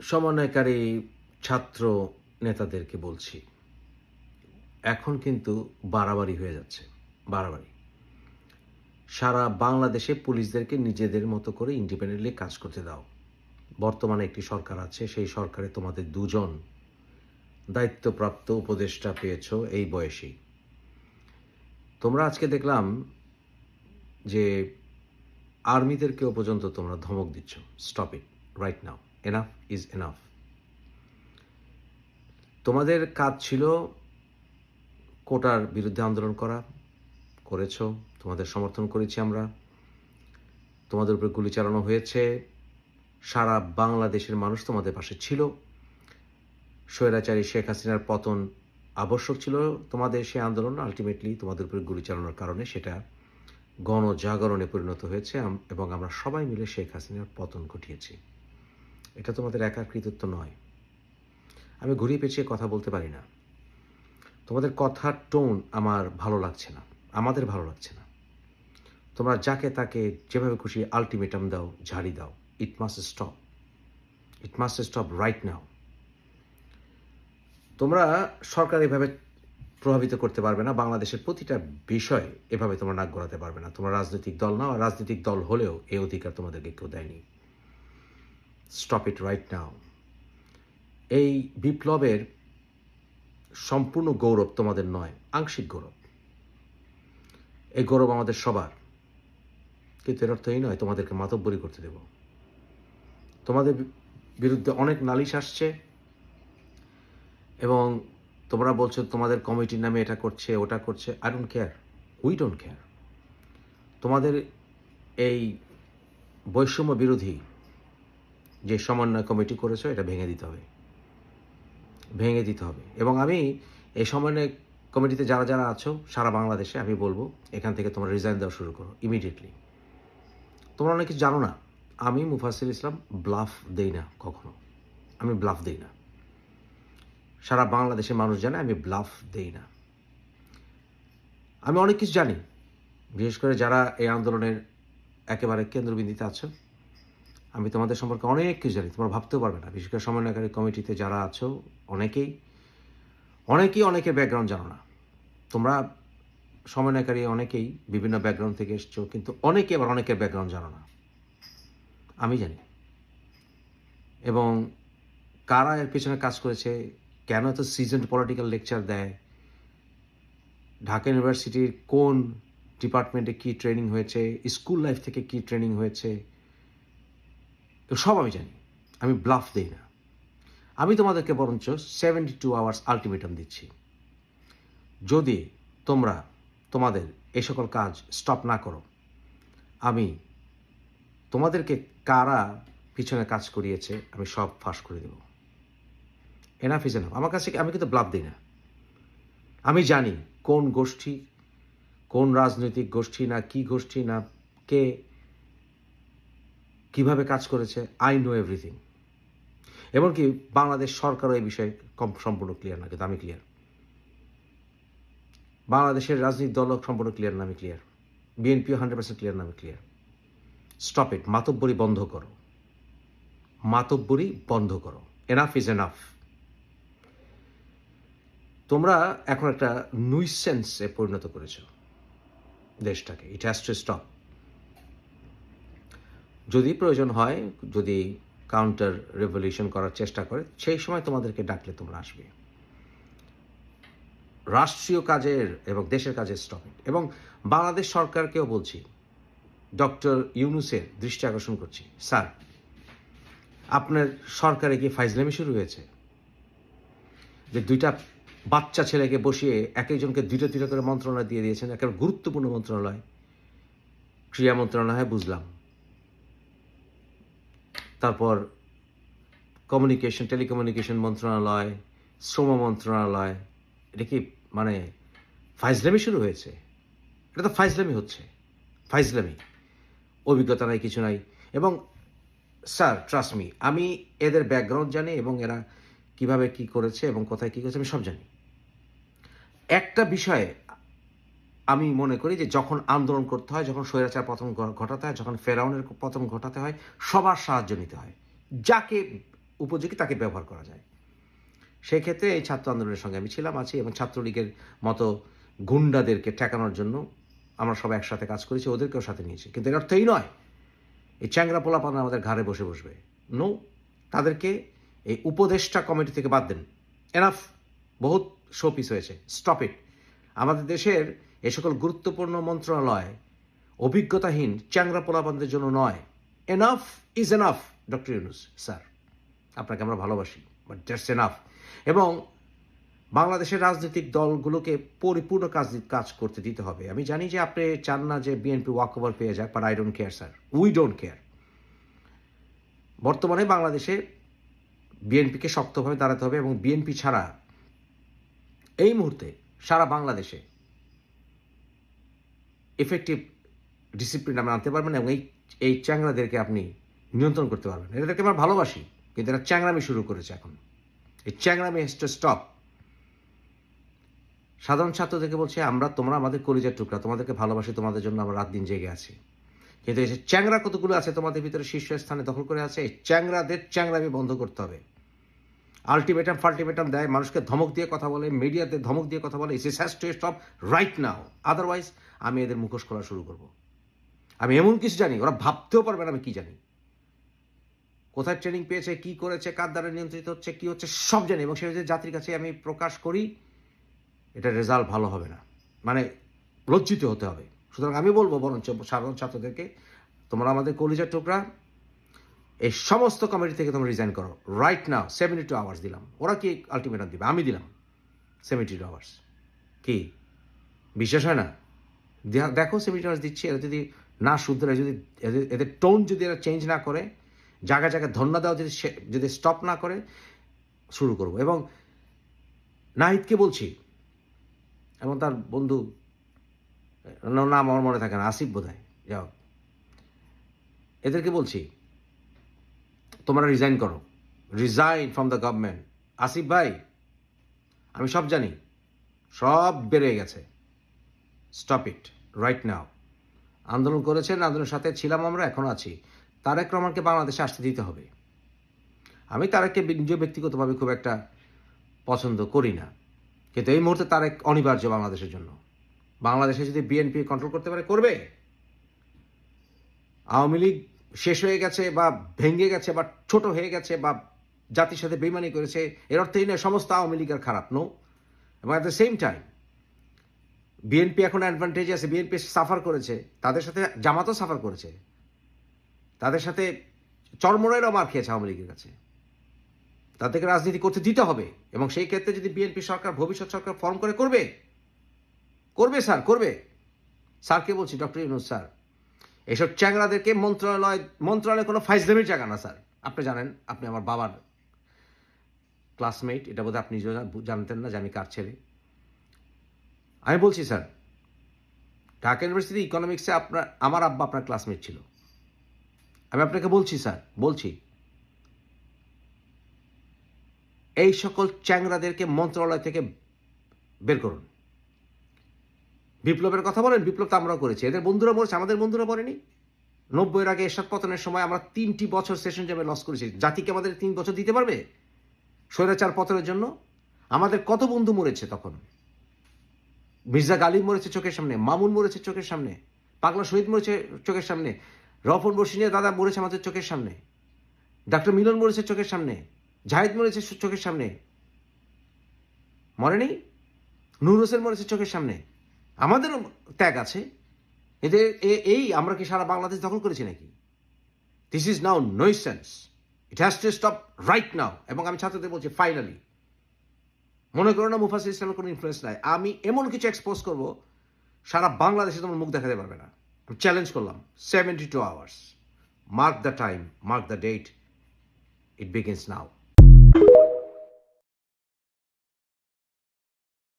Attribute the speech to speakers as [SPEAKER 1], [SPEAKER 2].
[SPEAKER 1] সমন্বয়কারী ছাত্র নেতাদেরকে বলছি, এখন কিন্তু বাড়াবাড়ি হয়ে যাচ্ছে। বাড়াবাড়ি। সারা বাংলাদেশে পুলিশদেরকে নিজেদের মতো করে ইন্ডিপেন্ডেন্টলি কাজ করতে দাও। বর্তমানে একটি সরকার আছে, সেই সরকারে তোমাদের দুজন দায়িত্বপ্রাপ্ত উপদেষ্টা পেয়েছ এই বয়সেই। তোমরা আজকে দেখলাম যে আর্মিদেরকেও পর্যন্ত তোমরা ধমক দিচ্ছ। Stop it right now, enough is enough. তোমাদের কাজ ছিল কোটার বিরুদ্ধে আন্দোলন করা, করেছ, তোমাদের সমর্থন করেছি আমরা। তোমাদের উপরে গুলি চালানো হয়েছে, সারা বাংলাদেশের মানুষ তোমাদের পাশে ছিল। স্বৈরাচারী শেখ হাসিনার পতন আবশ্যক ছিল তোমাদের সেই আন্দোলন। আলটিমেটলি তোমাদের উপরে গুলি চালানোর কারণে সেটা গণজাগরণে পরিণত হয়েছে এবং আমরা সবাই মিলে শেখ হাসিনার পতন ঘটিয়েছি। এটা তোমাদের একার কৃতিত্ব নয়। আমি ঘুরিয়ে পেঁচিয়ে কথা বলতে পারি না। তোমাদের কথার টোন আমার ভালো লাগছে না, আমাদের ভালো লাগছে না। তোমরা যাকে তাকে যেভাবে খুশি আলটিমেটাম দাও, ঝাড়ি দাও। It must stop, it must stop right নাও। তোমরা সরকার এভাবে প্রভাবিত করতে পারবে না, বাংলাদেশের প্রতিটা বিষয় এভাবে তোমরা নাক গলাতে পারবে না। তোমরা রাজনৈতিক দল নাও, আর রাজনৈতিক দল হলেও এই অধিকার তোমাদেরকে কেউ দেয়নি। Stop it right now. এই বিপ্লবের সম্পূর্ণ গৌরব তোমাদের নয়, আংশিক গৌরব। এই গৌরব আমাদের সবার, কিন্তু এর অর্থ এই নয় তোমাদেরকে মাতব্বরি করতে দেব। তোমাদের বিরুদ্ধে অনেক নালিশ আসছে এবং তোমরা বলছো তোমাদের কমিটির নামে এটা করছে ওটা করছে। I don't care, we don't care. তোমাদের এই বৈষম্য বিরোধী যে সমন্বয় কমিটি করেছো এটা ভেঙে দিতে হবে, ভেঙে দিতে হবে। এবং আমি এই সমন্বয় কমিটিতে যারা যারা আছো সারা বাংলাদেশে আমি বলবো, এখান থেকে তোমরা রিজাইন দেওয়া শুরু করো ইমিডিয়েটলি। তোমরা অনেক কিছু জানো না। আমি মুফাসিল ইসলাম ব্লাফ দেই না কখনো, আমি ব্লাফ দেই না। সারা বাংলাদেশের মানুষ জানে আমি ব্লাফ দেই না। আমি অনেক কিছু জানি, বিশেষ করে যারা এই আন্দোলনের একেবারে কেন্দ্রবিন্দুতে আছো। আমি তোমাদের সম্পর্কে অনেক কিছু জানি, তোমরা ভাবতেও পারবে না। বিশেষ করে সমন্বয়কারী কমিটিতে যারা আছো অনেকেই অনেকের ব্যাকগ্রাউন্ড জানো না। তোমরা সমন্বয়কারী অনেকেই বিভিন্ন ব্যাকগ্রাউন্ড থেকে এসছো, কিন্তু অনেকে আবার অনেকের ব্যাকগ্রাউন্ড জানো না। আমি জানি। এবং কারা এর পেছনে কাজ করেছে, কেন এত সিজনড পলিটিক্যাল লেকচার দেয়, ঢাকা ইউনিভার্সিটির কোন ডিপার্টমেন্টে কী ট্রেনিং হয়েছে, স্কুল লাইফ থেকে কী ট্রেনিং হয়েছে, সব আমি জানি। আমি ব্লাফ দিই না। আমি তোমাদেরকে বরঞ্চ 72 আওয়ার্স আলটিমেটাম দিচ্ছি। যদি তোমরা তোমাদের এই সকল কাজ স্টপ না করো, আমি তোমাদেরকে কারা পিছনে কাজ করিয়েছে আমি সব ফাঁস করে দেব। Enough is enough. আমার কাছে আমি কিন্তু ব্লাফ দিই না। আমি জানি কোন গোষ্ঠী, কোন রাজনৈতিক গোষ্ঠী না কি গোষ্ঠী না কে কিভাবে কাজ করেছে। I know everything. এমনকি বাংলাদেশ সরকারও এই বিষয়ে সম্পূর্ণ ক্লিয়ার না, কিন্তু আমি ক্লিয়ার। বাংলাদেশের রাজনৈতিক দলও সম্পূর্ণ ক্লিয়ার না, আমি ক্লিয়ার। বিএনপিও 100% ক্লিয়ার না, আমি ক্লিয়ার। Stop it. মাতব্বরি বন্ধ করো, মাতব্বরি বন্ধ করো। Enough is enough. তোমরা এখন একটা নুইসেন্সে পরিণত করেছ দেশটাকে। ইট হ্যাজ টু স্টপ। যদি প্রয়োজন হয়, যদি কাউন্টার রেভলিউশন করার চেষ্টা করে, সেই সময় তোমাদেরকে ডাকলে তোমরা আসবে। রাষ্ট্রীয় কাজের এবং দেশের কাজের স্টপ ইট। এবং বাংলাদেশ সরকারকেও বলছি, ডক্টর ইউনূসের দৃষ্টি আকর্ষণ করছি, স্যার আপনার সরকারে কি ফাইজলামি শুরু হয়েছে? যে দুইটা বাচ্চা ছেলেকে বসিয়ে এক একজনকে দুইটা করে মন্ত্রণালয় দিয়ে দিয়েছেন, একেবারে গুরুত্বপূর্ণ মন্ত্রণালয়। ক্রীড়া মন্ত্রণালয় বুঝলাম, তারপর টেলিকমিউনিকেশন মন্ত্রণালয়, শ্রম মন্ত্রণালয়। এটা কি মানে ফাইজলামি শুরু হয়েছে? এটা তো ফাইজলামি হচ্ছে, ফাইজলামি। অভিজ্ঞতা নাই, কিছু নাই। এবং স্যার ট্রাস্ট মি, আমি এদের ব্যাকগ্রাউন্ড জানি এবং এরা কিভাবে কি করেছে এবং কোথায় কী করেছে আমি সব জানি। একটা বিষয়ে আমি মনে করি যে যখন আন্দোলন করতে হয়, যখন স্বৈরাচার পতন ঘটাতে হয়, যখন ফেরাউনের পতন ঘটাতে হয়, সবার সাহায্য নিতে হয়। যাকে উপযোগী তাকে ব্যবহার করা যায়। সেই ক্ষেত্রে এই ছাত্র আন্দোলনের সঙ্গে আমি ছিলাম, আছি, এবং ছাত্রলীগের মতো গুন্ডাদেরকে ঠেকানোর জন্য আমরা সবাই একসাথে কাজ করেছি, ওদেরকেও সাথে নিয়েছি। কিন্তু এর অর্থ এই নয় এই চ্যাংরা পোলাপান আমাদের ঘাড়ে বসে বসবে। নো, তাদেরকে এই উপদেষ্টা কমিটি থেকে বাদ দেন। এনাফ, বহুত শোপিস হয়েছে, স্টপ ইট। আমাদের দেশের এ সকল গুরুত্বপূর্ণ মন্ত্রণালয় অভিজ্ঞতাহীন চ্যাংরা পোলাপানদের জন্য নয়। Enough is enough doctor Yunus sir, আপনাকে আমরা ভালোবাসি, বাট দ্যাটস এনাফ। এবং বাংলাদেশের রাজনৈতিক দলগুলোকে পরিপূর্ণ কাজ করতে দিতে হবে। আমি জানি যে আপনি চান না যে বিএনপি ওয়াক ওভার পেয়ে যাক, but I don't care sir, we don't care. বর্তমানে বাংলাদেশে বিএনপিকে শক্তভাবে দাঁড়াতে হবে, এবং বিএনপি ছাড়া এই মুহূর্তে সারা বাংলাদেশে এফেক্টিভ ডিসিপ্লিন আপনি আনতে পারবেন, এবং এই চ্যাংরাদেরকে আপনি নিয়ন্ত্রণ করতে পারবেন। এদেরকে আমরা ভালোবাসি, কিন্তু এরা চ্যাংরামি শুরু করেছে এখন। এই চ্যাংরামি হ্যাজ টু স্টপ। সাধারণ ছাত্রদেরকে বলছে, তোমরা আমাদের কলিজার টুকরা, তোমাদেরকে ভালোবাসি, তোমাদের জন্য আমরা রাত দিন জেগে আছি। কিন্তু এই চ্যাংরা কতগুলো আছে তোমাদের ভিতরে শীর্ষস্থানে দখল করে আছে, এই চ্যাংরাদের চ্যাংরামি বন্ধ করতে হবে। আলটিমেটাম ফাল্টিমেটাম দেয়, মানুষকে ধমক দিয়ে কথা বলে, মিডিয়াতে ধমক দিয়ে কথা বলে। It's has to stop right now, otherwise আমি এদের মুখোশ খোলা শুরু করব। আমি এমন কিছু জানি ওরা ভাবতেও পারবে না আমি কি জানি, কোথায় ট্রেনিং পেয়েছে, কি করেছে, কার দ্বারা নিয়ন্ত্রিত হচ্ছে, কি হচ্ছে, সব জানি। এবং সেটা যদি জাতির কাছে আমি প্রকাশ করি, এটা রেজাল্ট ভালো হবে না, মানে লজ্জিত হতে হবে। সুতরাং আমি বলবো বরঞ্চ সাধারণ ছাত্রদেরকে, তোমরা আমাদের কলিজার টুকরা, এই সমস্ত কমিটি থেকে তোমরা রিজাইন করো রাইট নাও। 72 আওয়ার্স দিলাম। ওরা কি আলটিমেটাম দিবে? আমি দিলাম 72 আওয়ার্স। কি বিশ্বাস হয় না? দেখো 72 আওয়ার্স দিচ্ছি, এরা যদি না শুধরে, যদি এদের টোন যদি এরা চেঞ্জ না করে, জায়গায় জায়গায় ধর্ণা দেওয়া যদি স্টপ না করে, শুরু করব। এবং নাহিদকে বলছি, এবং তার বন্ধু, নাম আমার মনে থাকে না, আসিফ বোধহয়, যাও, এদেরকে বলছি তোমরা রিজাইন করো, resign from the government. Asif ভাই, আমি সব জানি, সব বেড়ে গেছে, স্টপ ইট রাইট নাও। আন্দোলন করেছেন, আন্দোলনের সাথে ছিলাম আমরা, এখনো আছি। তারেক রহমানকে বাংলাদেশে আসতে দিতে হবে। আমি তারেককে নিজে ব্যক্তিগতভাবে খুব একটা পছন্দ করি না, কিন্তু এই মুহূর্তে তারেক অনিবার্য বাংলাদেশের জন্য। বাংলাদেশে যদি বিএনপি কন্ট্রোল করতে পারে, করবে। আওয়ামী লীগ শেষ হয়ে গেছে বা ভেঙে গেছে বা ছোট হয়ে গেছে বা জাতির সাথে বেইমানি করেছে, এর অর্থই নয় সমস্ত আওয়ামী লীগের খারাপ, নো। এবং at the same time BNP এখন অ্যাডভান্টেজ আছে, বিএনপি সাফার করেছে, তাদের সাথে জামাতও সাফার করেছে, তাদের সাথে চরমরাইরাও মার খেয়েছে আওয়ামী লীগের কাছে। তাদেরকে রাজনীতি করতে দিতে হবে, এবং সেই ক্ষেত্রে যদি বিএনপি সরকার ভবিষ্যৎ সরকার ফর্ম করে, করবে স্যার, করবে। স্যারকে বলছি, ডক্টর ইউনূস স্যার, এইসব চ্যাংরাদেরকে মন্ত্রণালয় কোনো ফাইজলামির জায়গা না স্যার। আপনি জানেন, আপনি আমার বাবার ক্লাসমেট, এটা বোধহয় আপনি জানতেন না যে আমি কার ছেলে। আমি বলছি স্যার, ঢাকা ইউনিভার্সিটি ইকোনমিক্সে আমার আব্বা আপনার ক্লাসমেট ছিল। আমি আপনাকে বলছি স্যার, বলছি, এই সকল চ্যাংরাদেরকে মন্ত্রণালয় থেকে বের করুন। বিপ্লবের কথা বলেন, বিপ্লব তো আমরাও করেছি, এদের বন্ধুরা বলেছে, আমাদের বন্ধুরা বলেনি? 90-এর আগে এরশাদ পতনের সময় আমরা 3টি বছর সেশন জমে লস করেছি। জাতিকে আমাদের 3 বছর দিতে পারবে স্বৈরাচার পতনের জন্য? আমাদের কত বন্ধু মরেছে তখন। মির্জা গালিব মরেছে চোখের সামনে, মামুন মরেছে চোখের সামনে, পাগলা শহীদ মরেছে চোখের সামনে, রফন বর্ষিনিয়া দাদা মরেছে আমাদের চোখের সামনে, ডক্টর মিলন মরেছে চোখের সামনে, জাহিদ মরেছে চোখের সামনে, মরেনি? নূর হোসেন মরেছে চোখের সামনে। আমাদেরও ত্যাগ আছে। এদের এই আমরা কি সারা বাংলাদেশ দখল করেছি নাকি? This is now nonsense, it has to stop right now. এবং আমি ছাত্রদের বলছি, ফাইনালি মনে করো না মুফাসিল ইসলামের কোনো ইনফ্লুয়েন্স নাই, আমি এমন কিছু এক্সপোজ করবো সারা বাংলাদেশে তোমার মুখ দেখাতে পারবে না। আমি চ্যালেঞ্জ করলাম, 72 hours, mark the time, mark the date, it begins now.